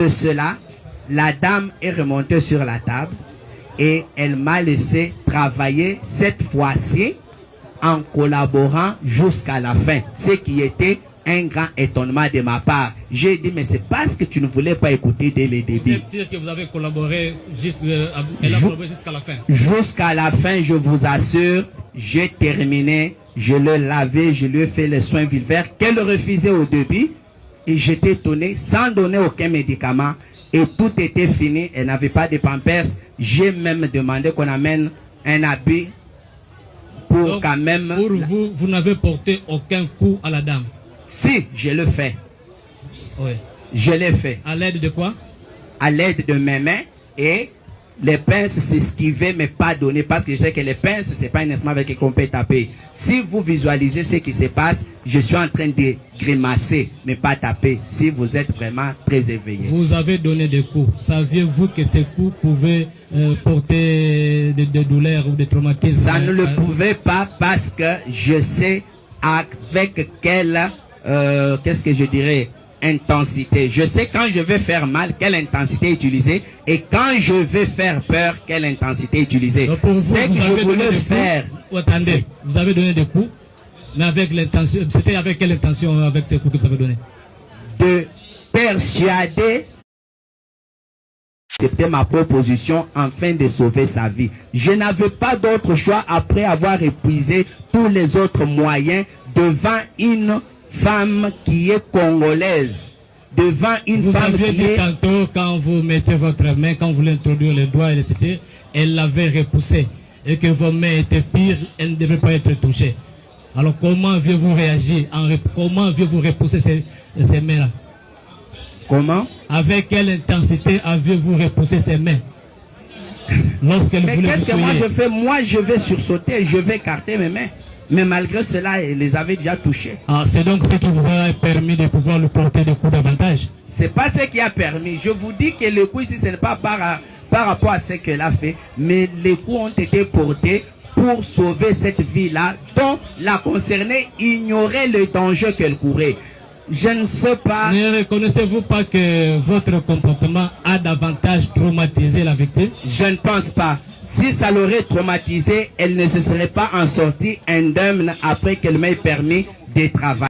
De cela, la dame est remontée sur la table et elle m'a laissé travailler cette fois-ci en collaborant jusqu'à la fin, ce qui était un grand étonnement de ma part. J'ai dit, mais c'est parce que tu ne voulais pas écouter dès le début. Vous êtes sûr que vous avez collaboré jusqu'à la fin? Jusqu'à la fin, je vous assure, j'ai terminé, je l'ai lavé, je lui ai fait les soins vulvaires qu'elle refusait au début. Et j'étais étonné, sans donner aucun médicament. Et tout était fini, elle n'avait pas de pampers. J'ai même demandé qu'on amène un habit pour donc, quand même... Pour vous, vous n'avez porté aucun coup à la dame? Si, je le fais. Oui. Je l'ai fait. À l'aide de quoi? À l'aide de mes mains et les pinces s'esquivaient mais pas donner parce que je sais que les pinces c'est pas un instrument avec lequel on peut taper. Si vous visualisez ce qui se passe, je suis en train de grimacer mais pas taper si vous êtes vraiment très éveillé. Vous avez donné des coups. Saviez-vous que ces coups pouvaient porter des douleurs ou des traumatismes? Ça ne le pouvait pas parce que je sais avec quelle qu'est-ce que je dirais, intensité. Je sais quand je vais faire mal, quelle intensité utiliser, et quand je vais faire peur, quelle intensité utiliser. C'est que je voulais faire. Attendez, vous avez donné des coups, mais avec l'intention, c'était avec quelle intention, avec ces coups que vous avez donné? De persuader. C'était ma proposition afin de sauver sa vie. Je n'avais pas d'autre choix après avoir épuisé tous les autres moyens devant une femme qui est congolaise, devant une femme qui est... Tantôt, quand vous mettez votre main, quand vous voulez introduire les doigts, etc., elle l'avait repoussé et que vos mains étaient pires, elles ne devaient pas être touchées. Alors comment aviez-vous réagi? Comment aviez-vous repoussé ces mains-là? Comment? Avec quelle intensité aviez-vous repoussé ces mains? Lorsqu'elle voulait vous qu'est-ce que moi je fais? Moi je vais sursauter, je vais écarter mes mains. Mais malgré cela, elle les avait déjà touchés. Ah, c'est donc ce qui vous a permis de pouvoir lui porter des coups davantage? C'est pas ce qui a permis. Je vous dis que le coup ici, ce n'est pas par rapport à ce qu'elle a fait, mais les coups ont été portés pour sauver cette vie-là, dont la concernée ignorait le danger qu'elle courait. Je ne sais pas... Ne reconnaissez-vous pas que votre comportement a davantage traumatisé la victime? Je ne pense pas. Si ça l'aurait traumatisé, elle ne se serait pas en sortie indemne après qu'elle m'ait permis de travailler.